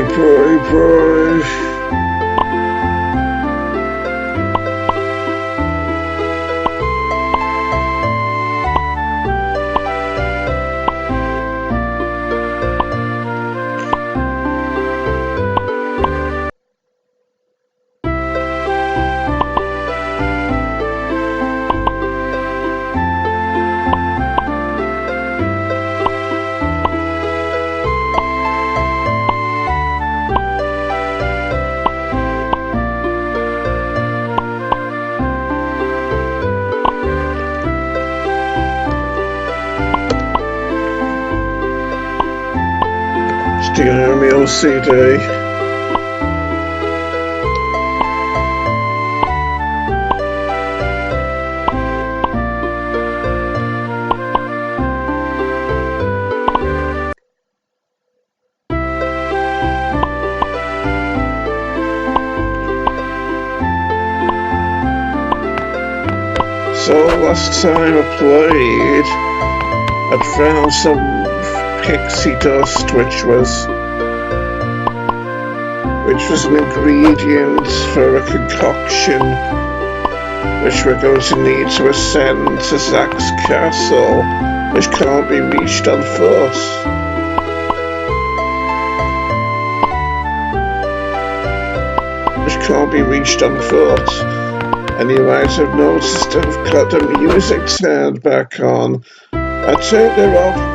pray. Do you know me, OCD? So last time I played, I'd found some pixie dust, which was an ingredient for a concoction which we're going to need to ascend to Zack's castle, which can't be reached on foot. And you might have noticed I've got the music turned back on. I turned it off.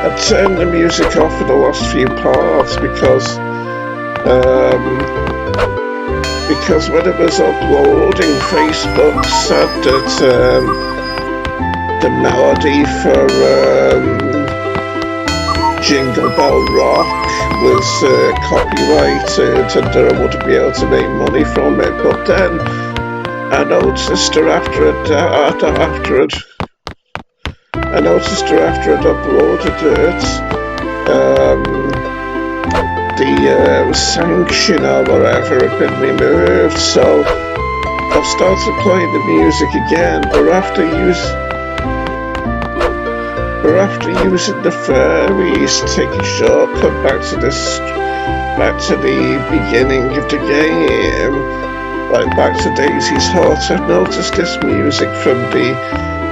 I turned the music off for the last few parts because when it was uploading, Facebook said that the melody for Jingle Bell Rock was copyrighted and that I wouldn't be able to make money from it. But then I noticed her after I'd uploaded it, the sanction or whatever had been removed, so I've started playing the music again, but after using the fairies to take a shortcut back to the beginning of the game, like back to Daisy's Hut. I've noticed this music from the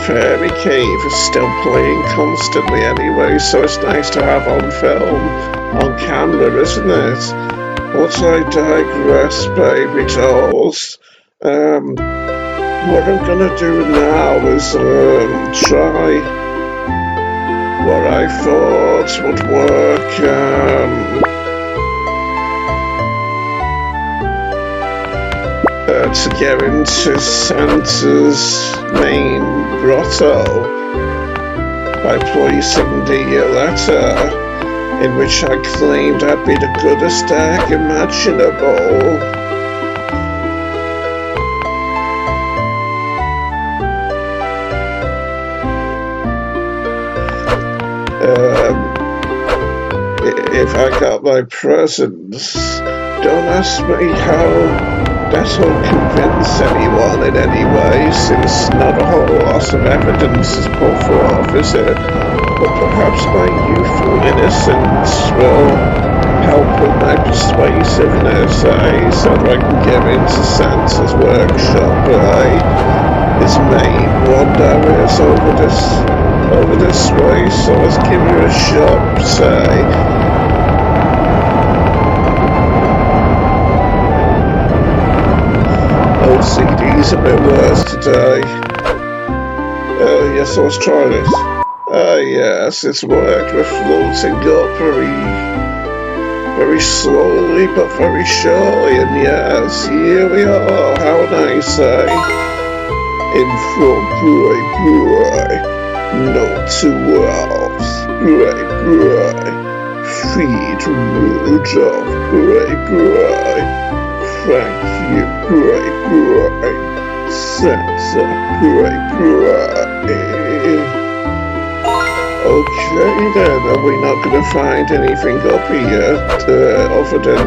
Fairy Cave is still playing constantly anyway, so it's nice to have on film, on camera, isn't it? But I digress, baby dolls. What I'm gonna do now is try what I thought would work. To get into Santa's main grotto by placing the letter in which I claimed I'd be the goodest egg imaginable. If I got my presents, don't ask me how. That won't convince anyone in any way, since not a whole lot of evidence is put forth, is it? But perhaps my youthful innocence will help with my persuasiveness, so that I can get into Santa's workshop, His main wonder is over this way, so let's give her a shot, OCD's a bit worse today. Yes, let's try this. Yes, it's worked. We're floating up very slowly but very surely, and yes, here we are. How nice, In front, note to elves, feed Rudolph, thank you, Santa, Okay then, are we not going to find anything up here other than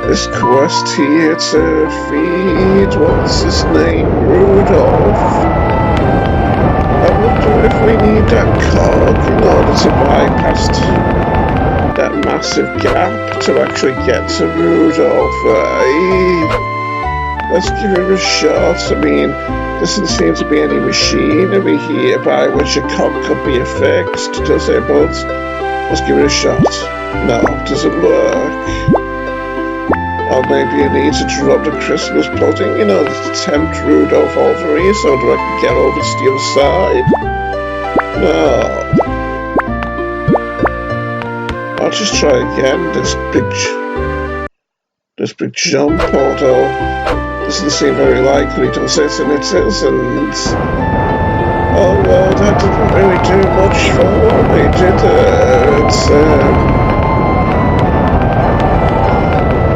this quest here to feed, what's his name, Rudolph. I wonder if we need that cog in order to bypass that massive gap to actually get to Rudolph, eh? Let's give it a shot. I mean, there doesn't seem to be any machinery here by which a cog could be affixed, does it? But let's give it a shot. No, does it work? Or maybe you need to drop the Christmas pudding, to tempt Rudolph over here so that I can get over to the other side. No. I'll just try again. This big jump, although doesn't seem very likely, does it? And it isn't. Oh well, that didn't really do much for me, did it?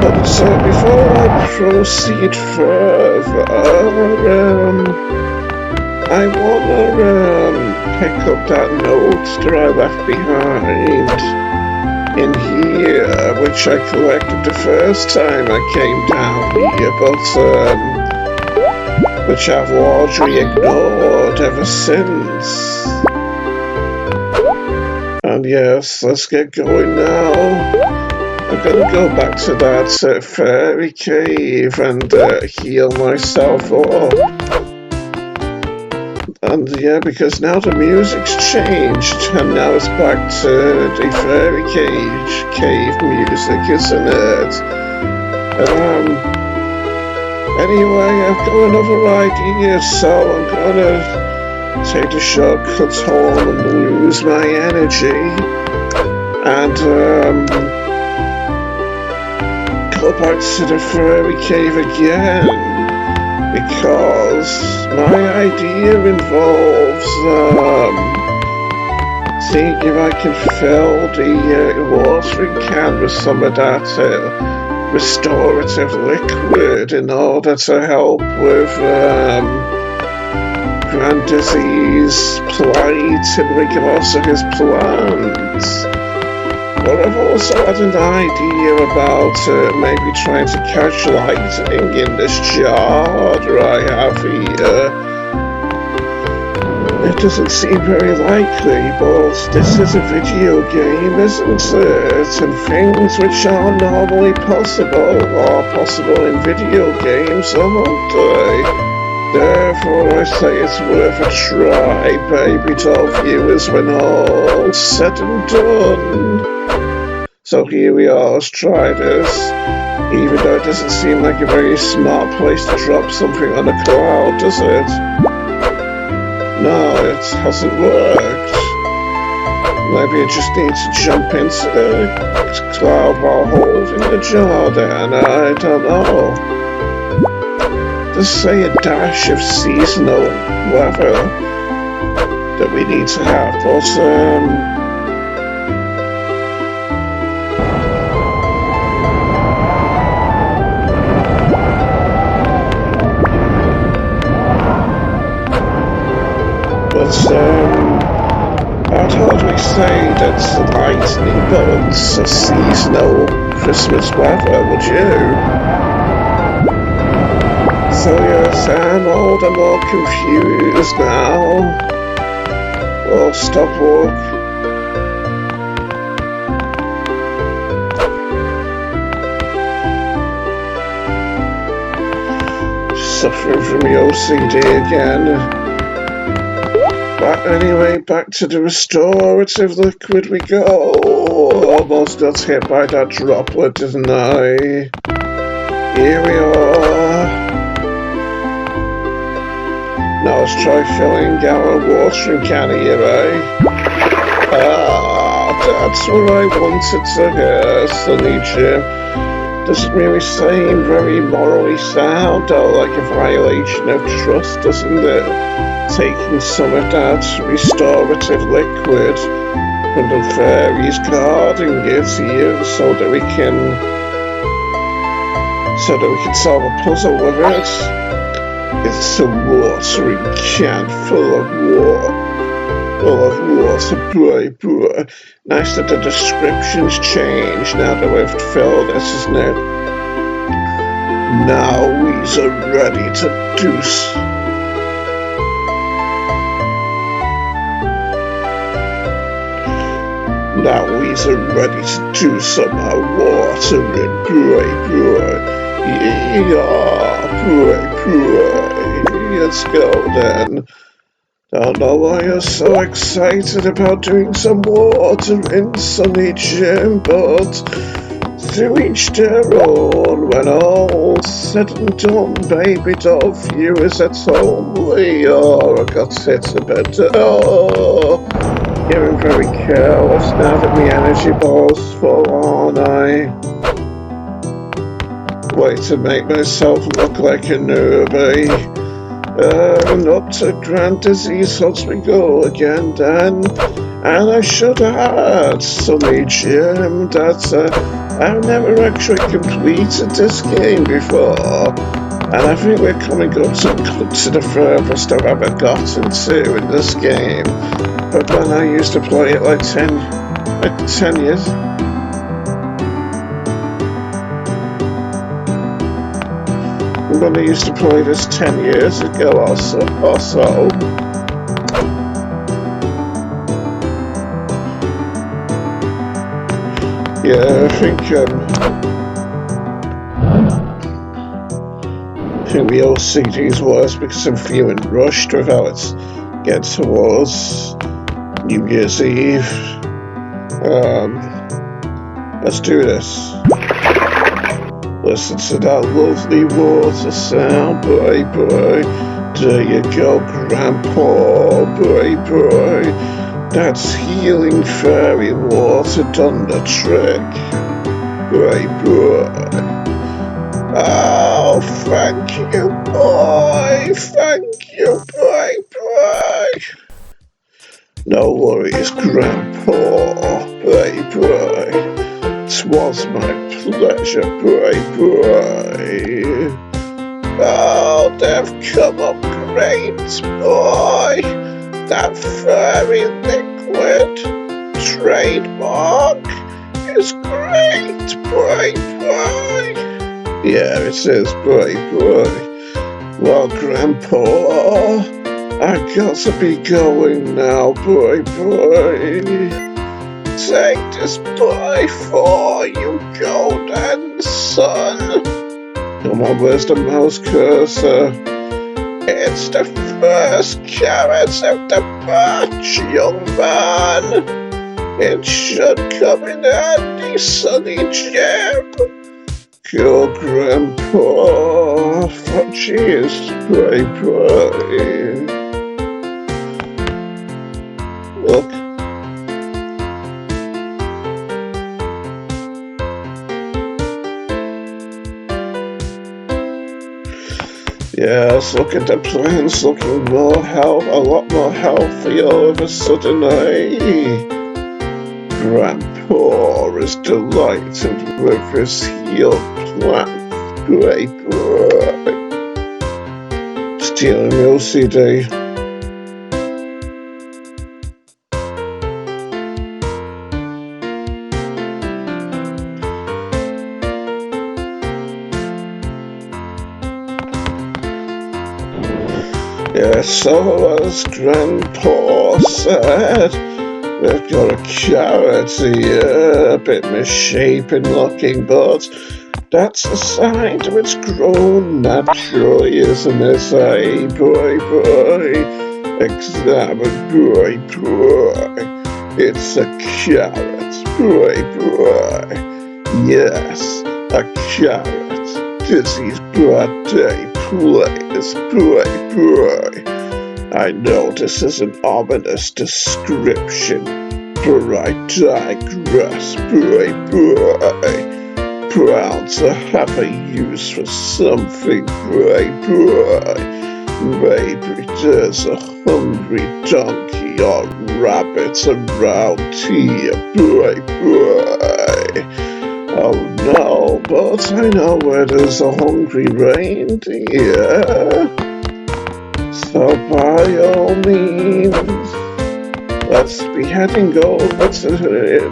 But before I proceed further, I wanna pick up that note that I left behind in here, which I collected the first time I came down here, but which I've largely ignored ever since. And yes, let's get going now. I'm gonna go back to that fairy cave and heal myself up. And yeah, because now the music's changed, and now it's back to the fairy cave music, isn't it? Anyway, I've got another idea, so I'm gonna take the shortcut home and lose my energy, and go back to the fairy cave again. Because my idea involves seeing if I can fill the watering can with some of that restorative liquid in order to help with grand disease, plight, and regardless of his plants. But I've also had an idea about maybe trying to catch lightning in this jar that I have here. It doesn't seem very likely, but this is a video game, isn't it? And things which are normally possible are possible in video games, aren't they? Therefore, I say it's worth a try, baby doll viewers, when all's said and done. So here we are, let's try this. Even though it doesn't seem like a very smart place to drop something on a cloud, does it? No, it hasn't worked. Maybe I just need to jump into the cloud while holding the jar then, I don't know. Does say a dash of seasonal weather that we need to have, but I'd hardly say that lightning bolts are seasonal Christmas weather, would you? So yes, I'm all the more confused now. Well, stop walk. Suffering from the OCD again. But anyway, back to the restorative liquid we go. Almost got hit by that droplet, didn't I? Here we are. Now let's try filling our watering can here, eh? Ah, that's what I wanted to hear, Sunny Jim. Doesn't really seem very morally sound, or like a violation of trust, doesn't it? Taking some of that restorative liquid from the fairy's garden gives you so that we can solve a puzzle with it. It's a watering can full of water, boy. Nice that the description's changed now that we've filled this, isn't it? Now we're ready to do Now we're ready to do some watering, boy. Yeah, boy. Let's go then. Don't know why you're so excited about doing some watering, Sonny Jim, but to each their own. When all's said and done, baby doll viewers at home, we are. I got it a bit. Oh, getting very careless now that my energy ball's full, aren't I? Way to make myself look like a newbie. And up to grand disease lets me go again then. And I should add, Sonny Jim, that I've never actually completed this game before. And I think we're coming up to the furthest I've ever gotten to in this game. But when I used to play it like 10 years. When I used to play this 10 years ago or so. Yeah, I think the OCD is worse because I'm feeling rushed without it getting towards New Year's Eve. Let's do this. Listen to that lovely water sound, boy. There you go, Grandpa, boy. That's healing fairy water done the trick, boy. Oh, thank you, boy. Thank you, boy. No worries, Grandpa, boy. 'Twas my pleasure, boy. Oh, they've come up great, boy. That fairy liquid trademark is great, boy. Yeah, it is, boy. Well, Grandpa, I got to be going now, boy. Take this boy for you golden son. Come on, where's the mouse cursor? It's the first carrot of the batch, young man. It should come in handy, Sonny Jim. Go, Grandpa. Cheers, boy. Look. Yes, look at the plants looking a lot more healthy all of a sudden, Grandpa is delighted with his healed plants, boy. Stealing the OCD. Yes, so as Grandpa said, we've got a carrot here, a bit misshapen looking, but that's a sign that it's grown naturally, isn't it, boy? Examine, boy. It's a carrot, boy. Yes, a carrot. Dizzy's birthday. Please, boy. I know this is an ominous description, but I digress, boy. Proud to have a use for something, boy. Maybe there's a hungry donkey or rabbit around here, boy. Oh no, but I know where there's a hungry reindeer. So by all means, let's be heading over to the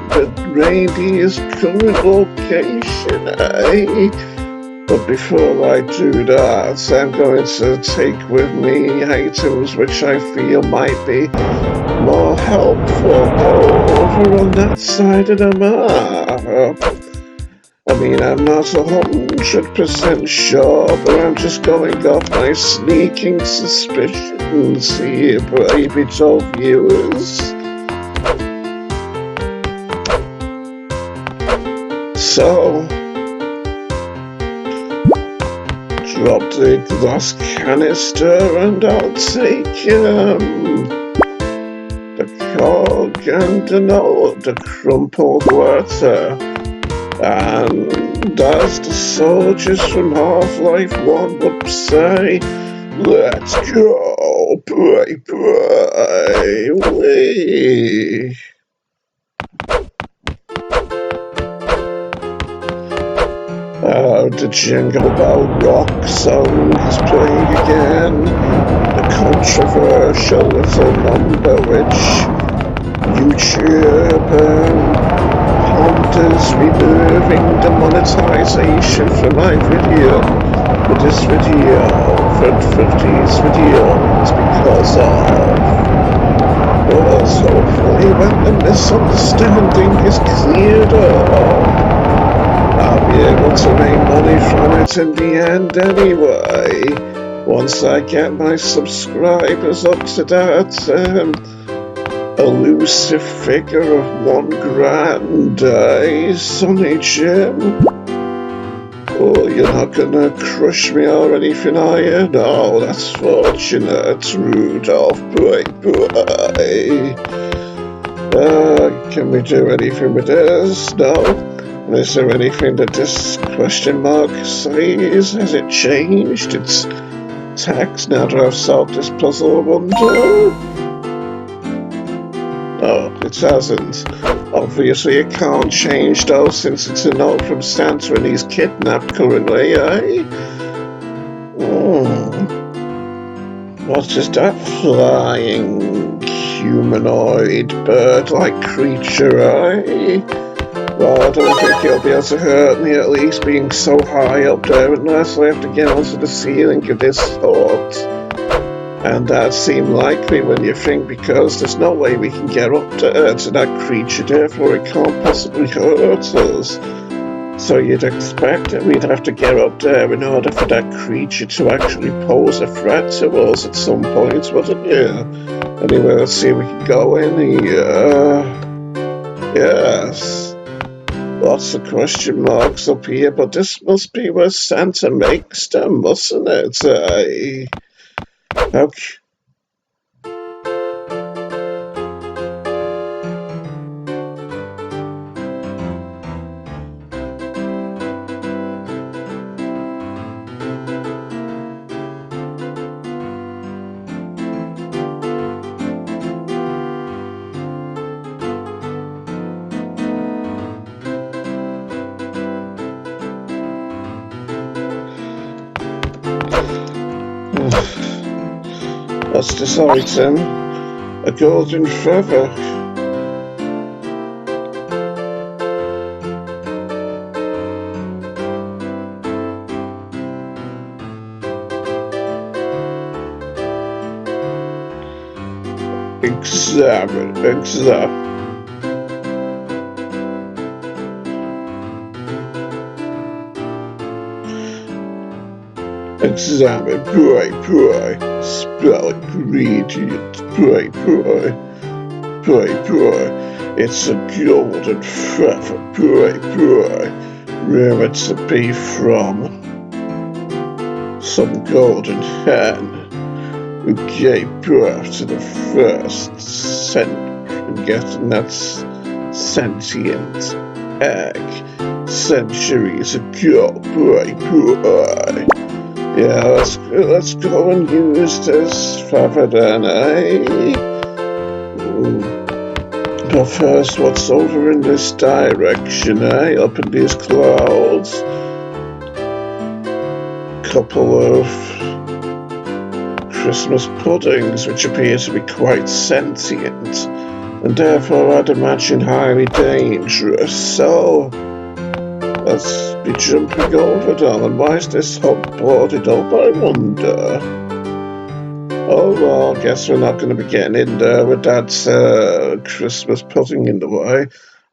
reindeer's current location, But before I do that, I'm going to take with me items which I feel might be more helpful over on that side of the map. I mean, I'm not 100% sure, but I'm just going off my sneaking suspicions here, brave little viewers. So, drop the glass canister and I'll take the cog and the crumpled water. And as the soldiers from Half-Life 1 would say, let's go, pray, pray, wee. The Jingle Bell Rock song is playing again. The controversial little number which YouTube ponders removing the monetization for my video, for this video, for these videos because of. But hopefully when the misunderstanding is cleared up, I'll be able to make money from it in the end anyway, once I get my subscribers up to that elusive figure of 1 grand, Sonny Jim? Oh, you're not gonna crush me or anything, are you? No, that's fortunate, Rudolph, boy. Can we do anything with this? No? Is there anything that this question mark says? Has it changed its text now that I've solved this puzzle, I wonder? No, it hasn't. Obviously it can't change though, since it's a note from Santa and he's kidnapped currently, eh? What is that flying humanoid bird-like creature, eh? Well, I don't think he'll be able to hurt me, at least being so high up there, unless I have to get onto the ceiling of this fort. And that seemed likely when you think, because there's no way we can get up there to that creature, therefore it can't possibly hurt us. So you'd expect that we'd have to get up there in order for that creature to actually pose a threat to us at some point, wouldn't you? Anyway, let's see if we can go in here. Yes. Lots of question marks up here, but this must be where Santa makes them, mustn't it? Okay. What's this item? A golden feather. Examine. Examine, pray, spell ingredient, pray. It's a golden feather, pray. Where it's to be from. Some golden hen who gave birth to the first sentient egg centuries ago, pray. Yeah, let's go and use this feather then, eh? But first, what's over in this direction, eh? Up in these clouds. Couple of Christmas puddings, which appear to be quite sentient, and therefore I'd imagine highly dangerous, so let's be jumping over them, and why is this hub boarded up, I wonder? Oh well, guess we're not going to be getting in there with Dad's Christmas pudding in the way.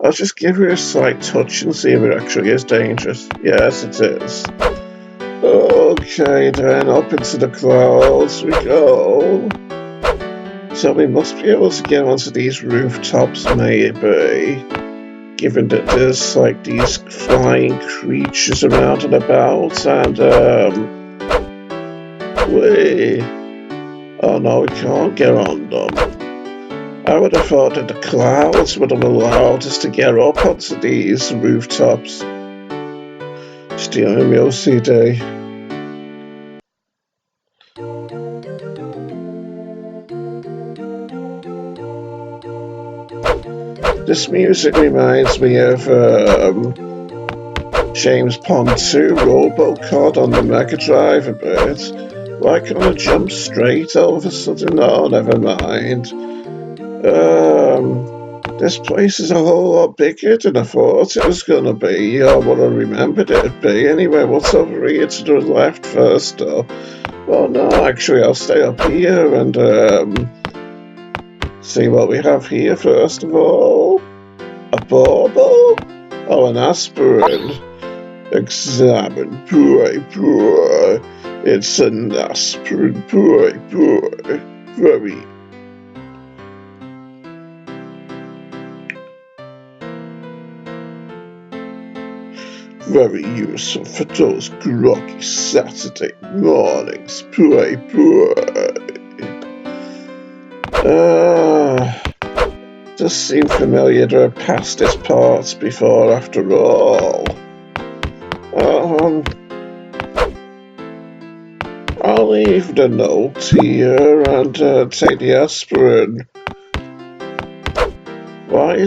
I'll just give her a slight touch and see if it actually is dangerous. Yes, it is. Okay then, up into the clouds we go. So we must be able to get onto these rooftops, maybe. Given that there's like these flying creatures around and about, and oh no, we can't get on them. I would have thought that the clouds would have allowed us to get up onto these rooftops. Stealing me OCD. This music reminds me of James Pond 2 Robocod on the Mega Drive a bit. Why can't I jump straight all of a sudden? Oh, never mind. This place is a whole lot bigger than I thought it was gonna be, or what I remembered it'd be. Anyway, what's over here to the left first up? Oh no, actually I'll stay up here and see what we have here first of all. A bauble? Oh, an aspirin. Examine, boy. It's an aspirin, boy. Very useful for those groggy Saturday mornings, boy. Does seem familiar to have passed this part before, after all. I'll leave the note here and take the aspirin. Why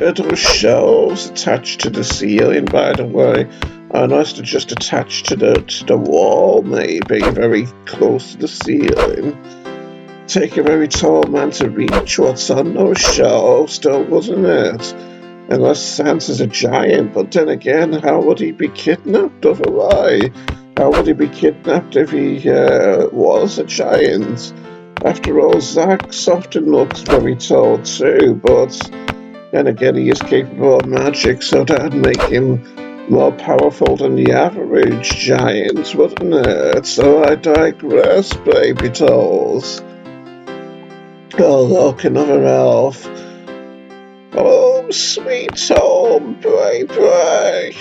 are those shelves attached to the ceiling, by the way? Unless they're just attached to the wall, maybe, very close to the ceiling. Take a very tall man to reach what's on those shelves, though, wasn't it? Unless Santa's a giant, but then again, how would he be kidnapped otherwise? How would he be kidnapped if he was a giant? After all, Zax often looks very tall too, but then again, he is capable of magic, so that'd make him more powerful than the average giant, wouldn't it? So I digress, baby dolls. Oh, look, another elf. Home, sweet home, pray. I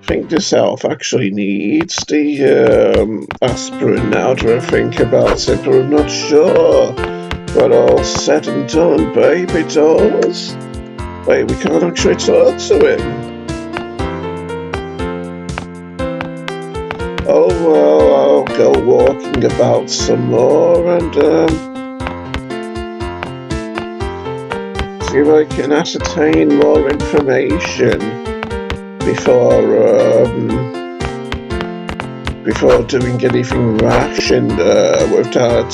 think this elf actually needs the aspirin now that I think about it, but I'm not sure. But all said and done, baby dolls. Wait, we can't actually talk to him. Oh well, I'll go walking about some more and see if I can ascertain more information before doing anything rash and with that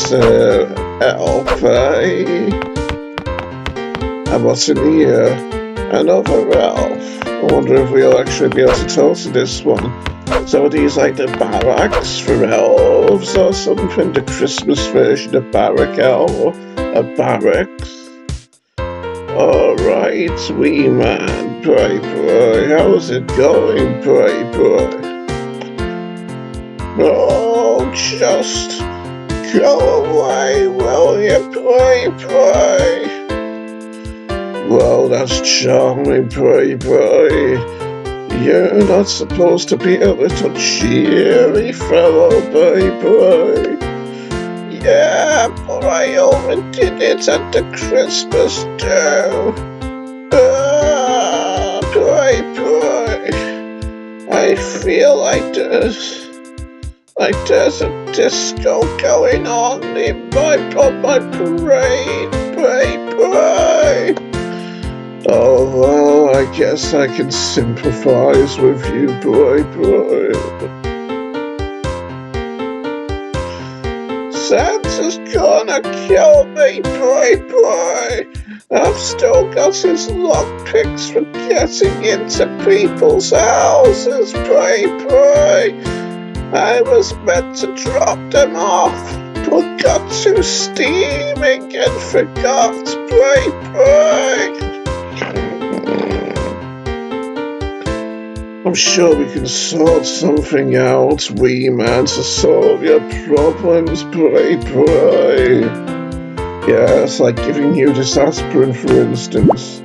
elf, eh? And what's in here? Another elf. I wonder if we'll actually be able to talk to this one. So are these like the barracks for elves or something? The Christmas version of barracks? Alright, wee man, pray. How's it going, pray? Oh, just go away, will you, pray? Well, that's charming, pray. You're not supposed to be a little cheery fellow, pray. Yeah, but I overdid it at the Christmas do. Pray. I feel like there's a disco going on in my brain, pray. Oh, well, I guess I can sympathize with you, pray. Santa's gonna kill me, pray. I've still got his lockpicks for getting into people's houses, pray. I was meant to drop them off, but got too steaming and forgot, pray. I'm sure we can sort something out, wee man, to solve your problems, pray. Yes, like giving you this aspirin, for instance.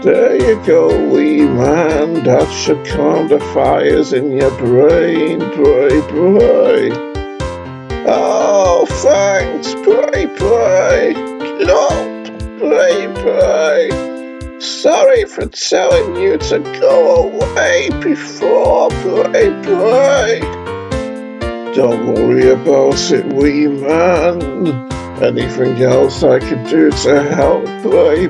There you go, wee man, that should calm the fires in your brain, pray. Oh, thanks, pray. No, pray. Sorry for telling you to go away before, pray. Don't worry about it, wee man. Anything else I can do to help, pray.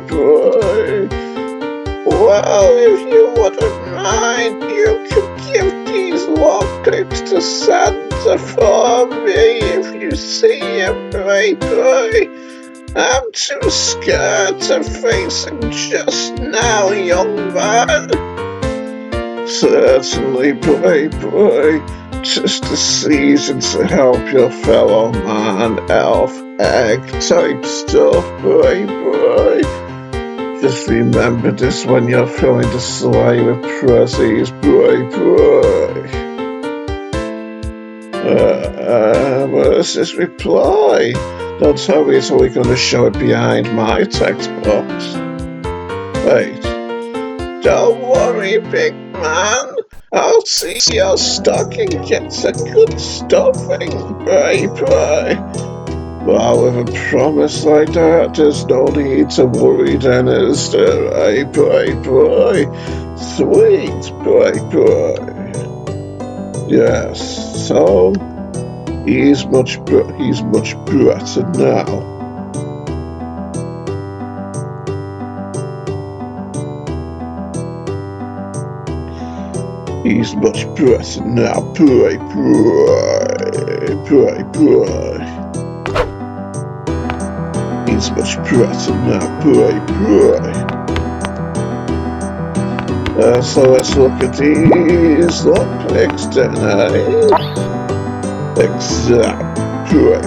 Well, if you wouldn't mind, you could give these lockpicks to Santa for me if you see him, pray. I'm too scared to face him just now, young man. Certainly, pray. Just a season to help your fellow man, elf, egg type stuff, pray. Just remember this when you're filling the sleigh with prezzies, pray. Where's this reply? Don't tell me it's only going to show it behind my text box. Wait. Don't worry, big man. I'll see your stocking gets a good stuffing, pray. Well, with a promise like that, there's no need to worry then, is there? Pray. Sweet, pray. Yes, so he's much better now. He's much better now, pray. He's much better now, pray. So let's look at these lockpicks then, Exam, pray.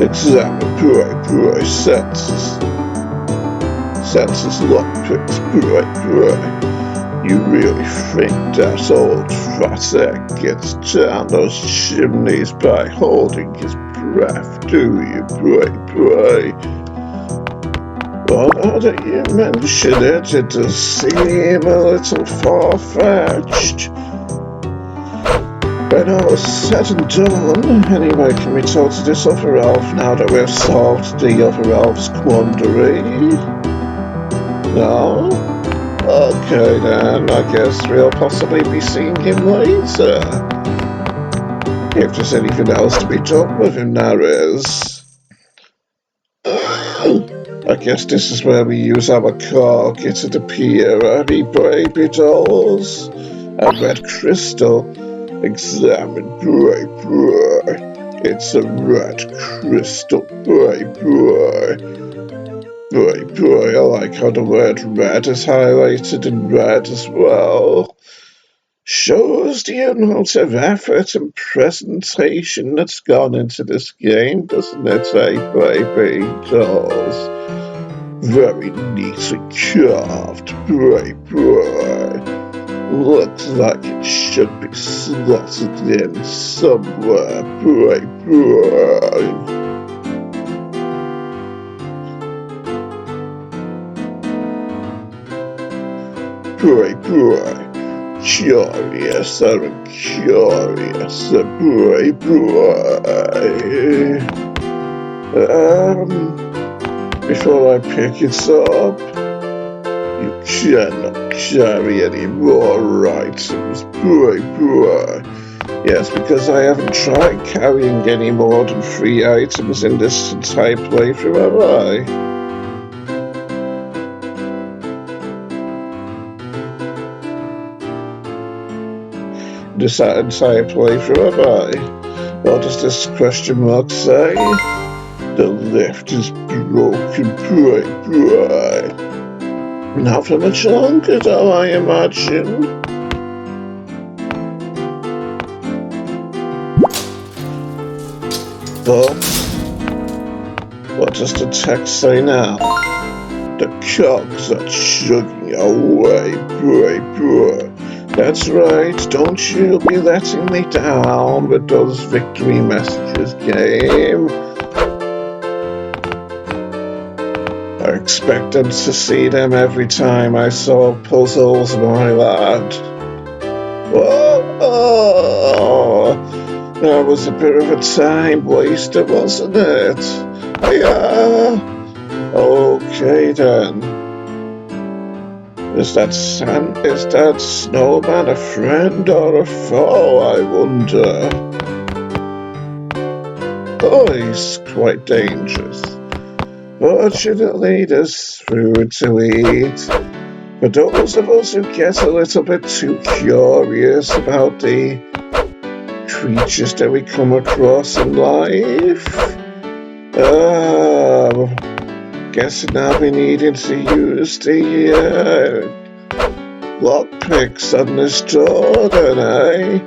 Examine, pray. Senses lockpicks, pray. You really think that old fat egg gets down those chimneys by holding his breath, do you, pray? Well, now that you mention it, it does seem a little far-fetched. When all is said and done, anyway, can we talk to this other elf now that we've solved the other elf's quandary? No? Okay then, I guess we'll possibly be seeing him later. If there's anything else to be done with him, there is. I guess this is where we use our corgi to appear, baby dolls. A red crystal. Examine, pray. It's a red crystal, pray. I like how the word red is highlighted in red as well. Shows the amount of effort and presentation that's gone into this game, doesn't it, baby dolls? Very neatly carved, pray. Looks like it should be slotted in somewhere, pray. Pray. Curious, pray. Before I pick it up, you cannot carry any more items, pray. Yes, because I haven't tried carrying any more than 3 items in this entire playthrough, have I? this entire playthrough, have I? What does this question mark say? The lift is broken. Not for much longer, though, I imagine. But what does the text say now? The cogs are chugging away. That's right, don't you be letting me down with those victory messages, game. I expected to see them every time I saw puzzles, my lad. Whoa! That was a bit of a time waster, wasn't it? Yeah. Okay then. Is that snowman a friend or a foe, I wonder? Oh, he's quite dangerous. Fortunately, there's food to eat. For those of us who get a little bit too curious about the creatures that we come across in life, guessing I'll be needing to use the lockpicks on this door, then, eh?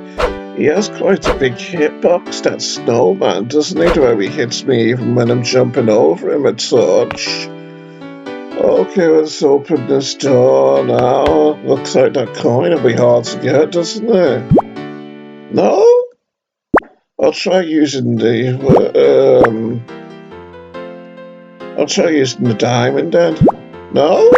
He has quite a big hitbox, that snowman, doesn't he? Where he hits me even when I'm jumping over him a touch. Okay, let's open this door now. Looks like that coin will be hard to get, doesn't it? No? I'll try using the diamond then. No?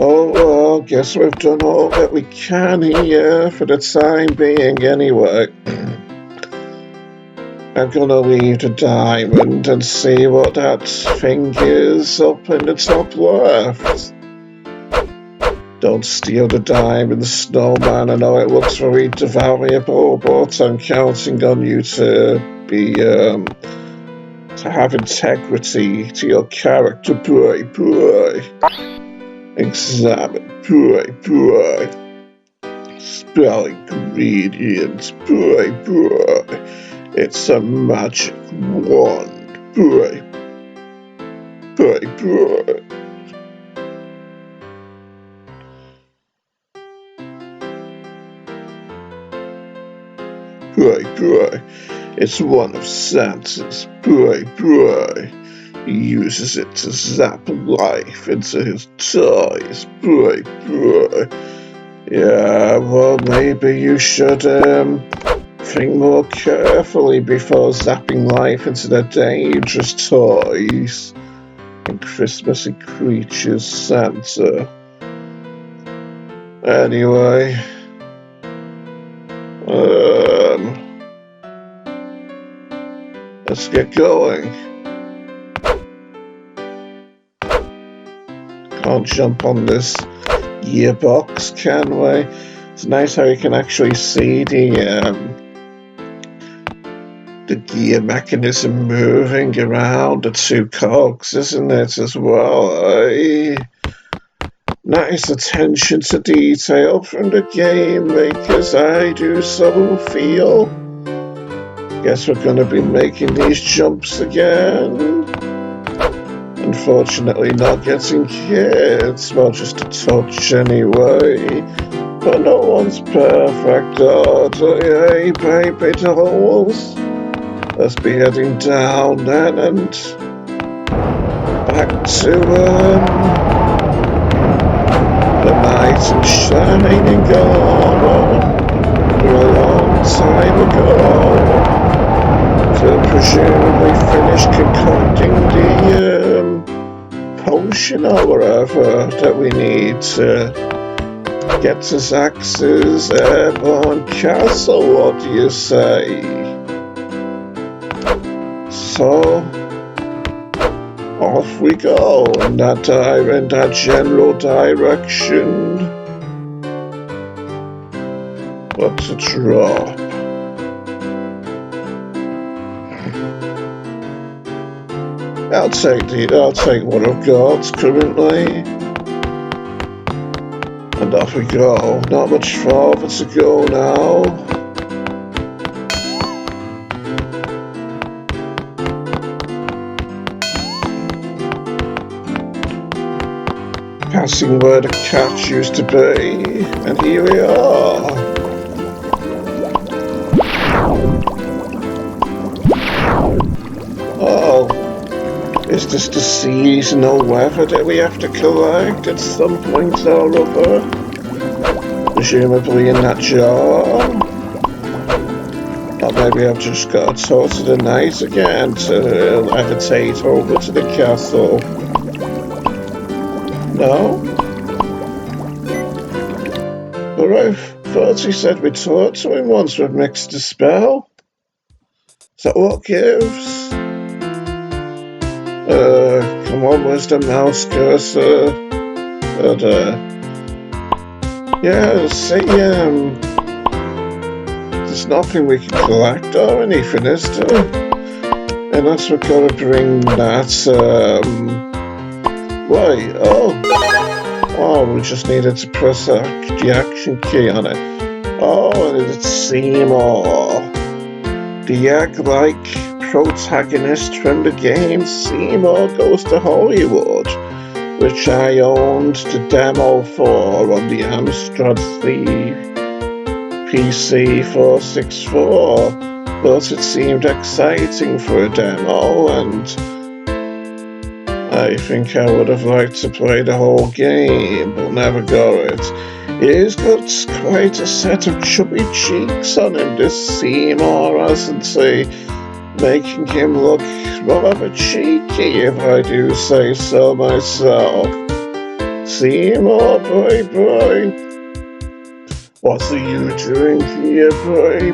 Oh well, guess we've done all that we can here for the time being anyway. I'm gonna leave the diamond and see what that thing is up in the top left. Don't steal the diamond, snowman. I know it looks very valuable, but I'm counting on you to be to have integrity to your character. Examine. Spell ingredients. It's a magic wand. It's one of Santa's. He uses it to zap life into his toys. Yeah, well, maybe you should think more carefully before zapping life into their dangerous toys and Christmassy creatures, Santa. Anyway, let's get going. Can't jump on this gearbox, can we? It's nice how you can actually see the gear mechanism moving around the two cogs, isn't it, as well? Nice attention to detail from the game makers, I do so feel. Guess we're gonna be making these jumps again. Unfortunately not getting hit, well, just a touch anyway. But no one's perfect, hey baby dolls. Let's be heading down then and back to the night and shining armor from a long time ago to presumably finish concocting the potion or whatever that we need to get to Zax's airborne castle. What do you say? So off we go in that general direction. What's a drop? I'll take what I've got currently. And And off we go. Not much farther to go now. Passing where the catch used to be, and here we are. Oh, is this the seasonal weather that we have to collect at some point or other? Presumably in that jar? Or maybe I've just got to talk to the knight again to levitate over to the castle. No? But I thought he said we talked to him once we've mixed a spell. Is that what gives? Come on, where's the mouse cursor? But, yeah, see, there's nothing we can collect or anything, is there? Unless we've got to bring that, wait, oh, we just needed to press the action key on it. Oh, and it's Seymour. The egg-like protagonist from the game Seymour Goes to Hollywood, which I owned the demo for on the Amstrad PC 464, but it seemed exciting for a demo, and I think I would have liked to play the whole game, but never got it. He's got quite a set of chubby cheeks on him, this Seymour, hasn't he? Making him look rather cheeky, if I do say so myself. Seymour, boy. What are you doing here, boy?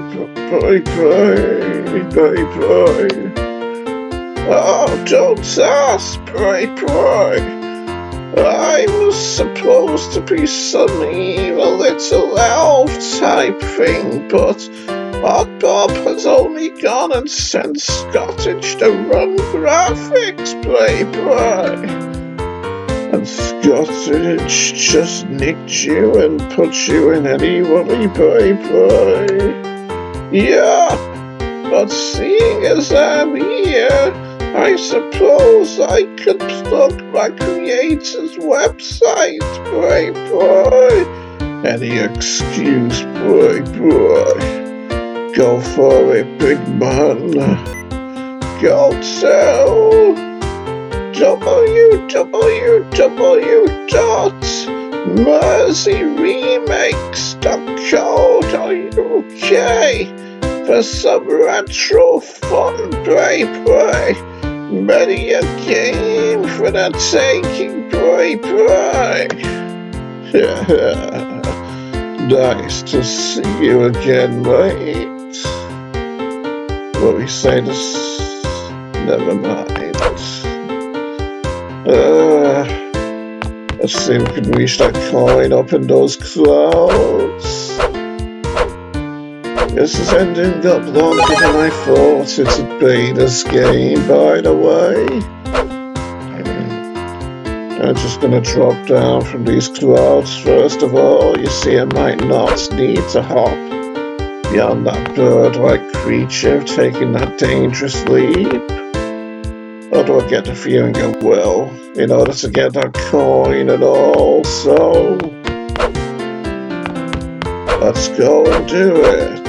Oh, don't ask, boy. I was supposed to be some evil little elf type thing, but Odd Bob has only gone and sent Scottish to run graphics, boy. And Scottish just nicked you and put you in any worry, boy. Yeah, but seeing as I'm here, I suppose I could plug my creator's website, boy. Any excuse, boy. Go for it, big man. Go to www.merseyremakes.co.uk for some retro fun, boy. Ready a game for the taking, boy. Nice to see you again, mate. What we say this? Never mind. Let's see if we can reach that coin up in those clouds. This is ending up longer than I thought it would be, this game, by the way. I'm just gonna drop down from these clouds first of all. You see, I might not need to hop beyond that bird-like creature taking that dangerous leap. Although I get the feeling I will, in order to get that coin and all, so let's go and do it.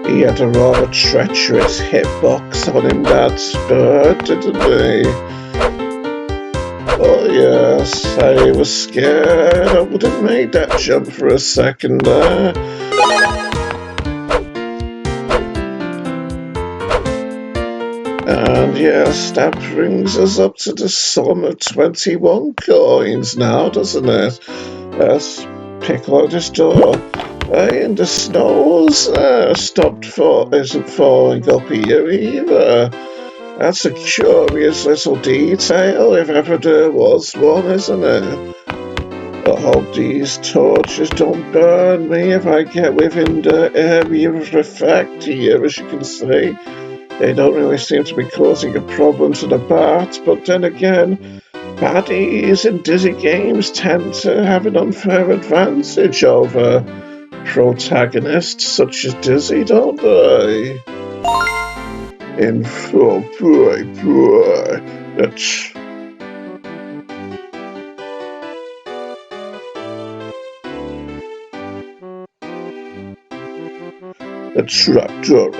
He had a rather treacherous hitbox on him, that bird, didn't he? Oh yes, I was scared I wouldn't make that jump for a second there. And yes, that brings us up to the sum of 21 coins now, doesn't it? Let's pick out this door. And the snow isn't falling up here either. That's a curious little detail, if ever there was one, isn't it? I hope these torches don't burn me if I get within the area of effect here, as you can see. They don't really seem to be causing a problem to the bat, but then again, baddies in dizzy games tend to have an unfair advantage over protagonists such as Dizzy, don't they? In full boy, the trapdoor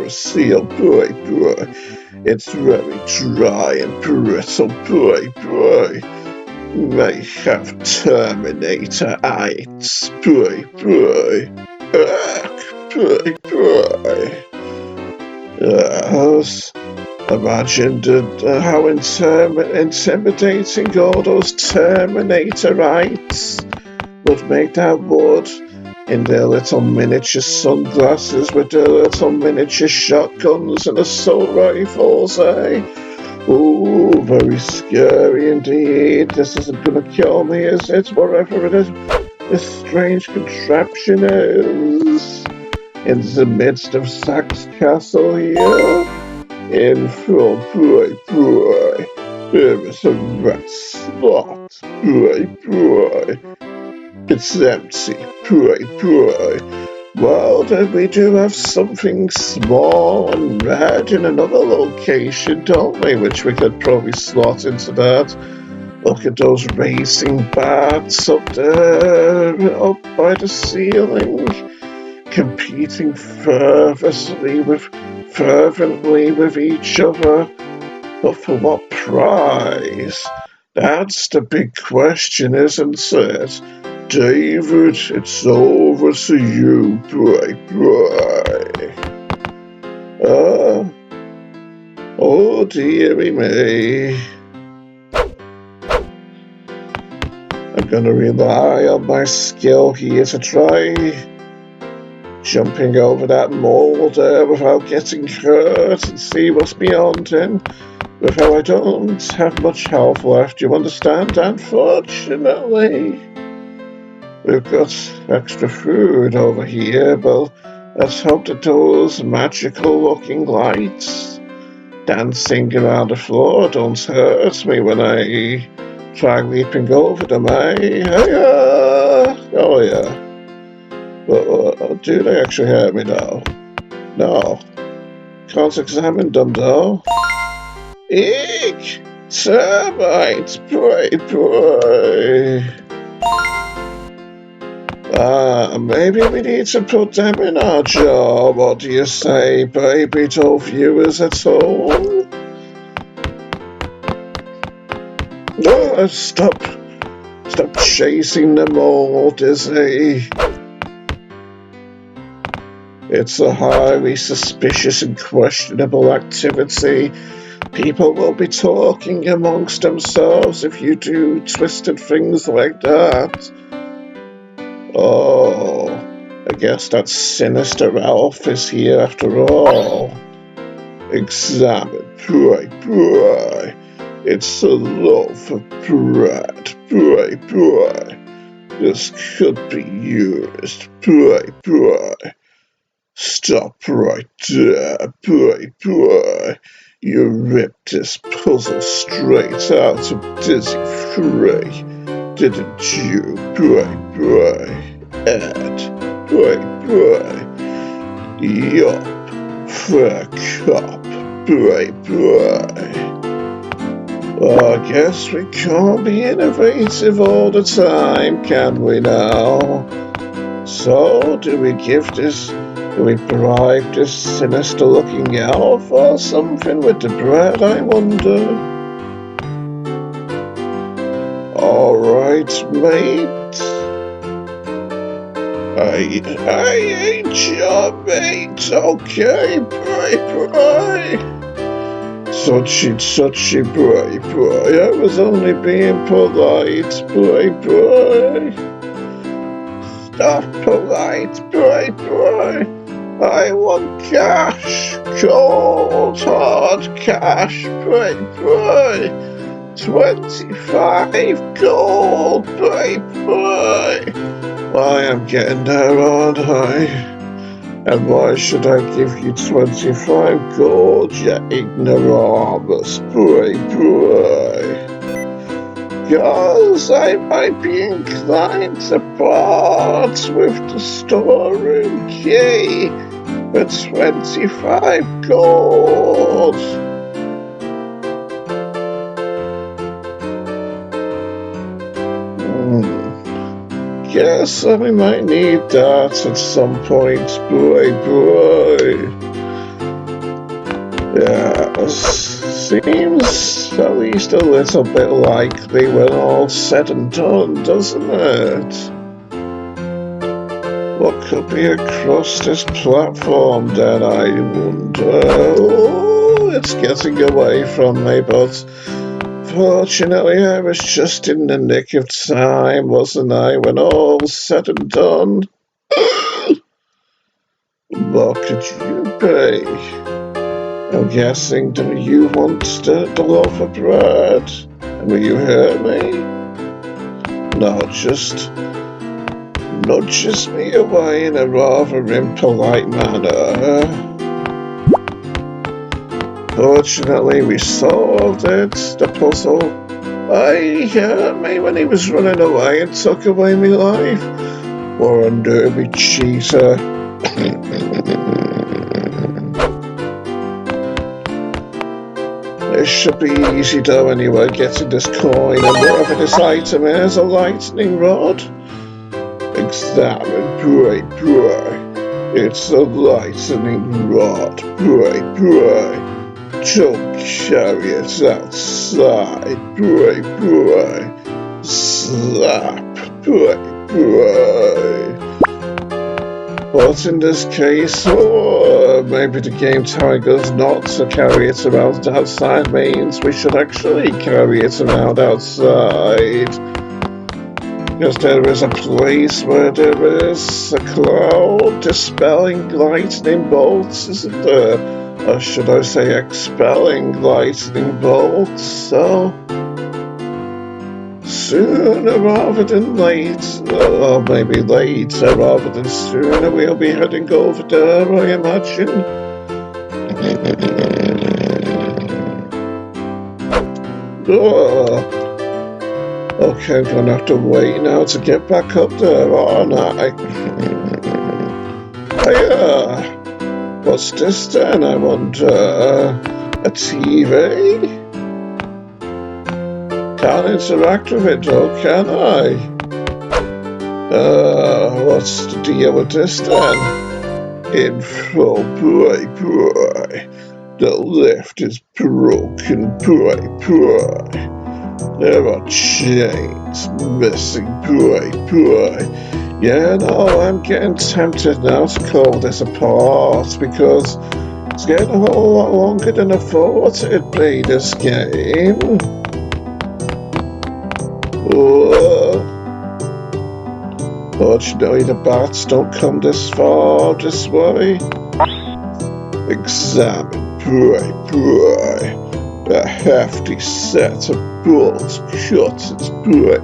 is sealed, boy. It's very dry and brittle, boy. May have Terminator-ites, boy. Boy. Yes. Imagine how intimidating all those Terminator-ites would make that wood in their little miniature sunglasses with their little miniature shotguns and assault rifles, eh? Ooh, very scary indeed. This isn't gonna kill me, is it? Whatever it is, this strange contraption is. In the midst of Zack's castle here, in full boy. There is a rat slot, boy. It's empty, boy. Well, then we do have something small and red in another location, don't we? Which we could probably slot into that. Look at those racing bats up there, up by the ceiling, competing fervently with each other. But for what prize? That's the big question, isn't it? David, it's over to you, boy. Oh dearie me. I'm gonna rely on my skill here to try jumping over that mold there without getting hurt and see what's beyond him. With how I don't have much health left, you understand? Unfortunately. We've got extra food over here, but let's hope that those magical-looking lights dancing around the floor don't hurt me when I try leaping over them, eh? Oh yeah. But do they actually hurt me though? No. Can't examine them though. Eek! Termites! Boy. Maybe we need to put them in our jar. What do you say, baby doll viewers at home? Stop chasing them all, Dizzy. It's a highly suspicious and questionable activity. People will be talking amongst themselves if you do twisted things like that. Oh, I guess that sinister elf is here after all. Examine, boy. It's a loaf of bread, boy. This could be used, boy. Stop right there, boy. You ripped this puzzle straight out of Dizzy Free, didn't you, boy? Ed, boy. Yup, fair cop, boy. Well, I guess we can't be innovative all the time, can we now? So, do we bribe this sinister-looking elf or something with the bread, I wonder? Alright, mate. I ain't your mate, okay, boy. Suchy, boy. I was only being polite, boy. Stop polite, boy. I want cash, cold, hard cash, boy. 25 gold, boy. I am getting there, aren't I? And why should I give you 25 gold, you ignoramus boy? 'Cause I might be inclined to part with the storeroom key for 25 gold. Guess I might need that at some point, boy. Yeah, seems at least a little bit likely when all's said and done, doesn't it? What could be across this platform then, I wonder? Oh, it's getting away from me, but fortunately I was just in the nick of time, wasn't I, when all's said and done? What could you be? I'm guessing that you want the loaf of bread. And will you hear me? No, just nudges me away in a rather impolite manner. Fortunately, we solved it, the puzzle. I heard me when he was running away and took away my life. What a nervy cheater. It should be easy though anyway, getting this coin, and whatever this item is, a lightning rod. Examine, pray. It's a lightning rod, pray. Don't carry it outside, pray. Slap, pray. But in this case, maybe the game telling us not to carry it around outside means we should actually carry it around outside. Because there is a place where there is a cloud dispelling lightning bolts, isn't there? Or should I say expelling lightning bolts? So, sooner rather than later, or maybe later rather than sooner, we'll be heading over there, I imagine. Okay, I'm gonna have to wait now to get back up there, aren't I? Hiya! What's this then, I wonder? A TV? Can't interact with it though, can I? What's the deal with this then? Info, boy. The lift is broken, boy. There are chains missing, boy. Yeah, no, I'm getting tempted now to call this a part because it's getting a whole lot longer than I thought it'd be, this game. Fortunately, the bats don't come this far this way. Examine, boy. A hefty set of bull's cutters, boy.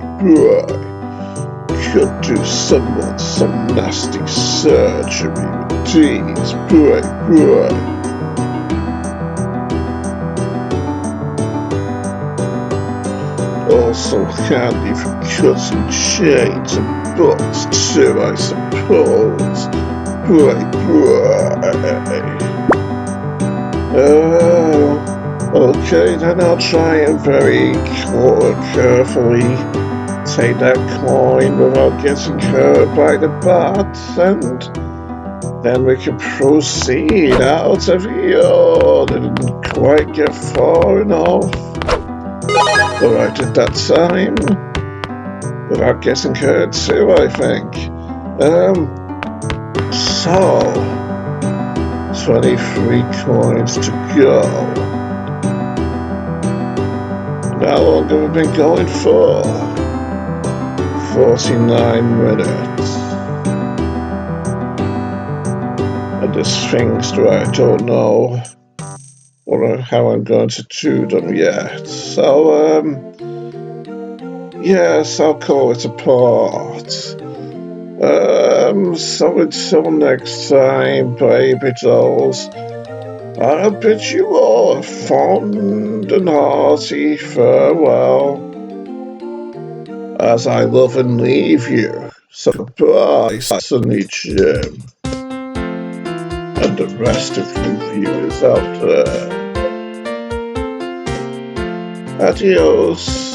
Could do someone some nasty surgery with these, boy. Also handy for cutting chains and bolts too, I suppose. Boy. Okay, then I'll try and very carefully take that coin without getting hurt by the bats, and then we can proceed out of here. Didn't quite get far enough. Alright at that time, without getting hurt too, I think. So 23 coins to go. How long have we been going for? 49 minutes. And this thing's right, I don't know how I'm going to do them yet. So, yes, I'll call it a part. So until next time, baby dolls, I bid you all a fond and hearty farewell, as I love and leave you. So goodbye, Sunny Jim, and the rest of you viewers out there. Adios.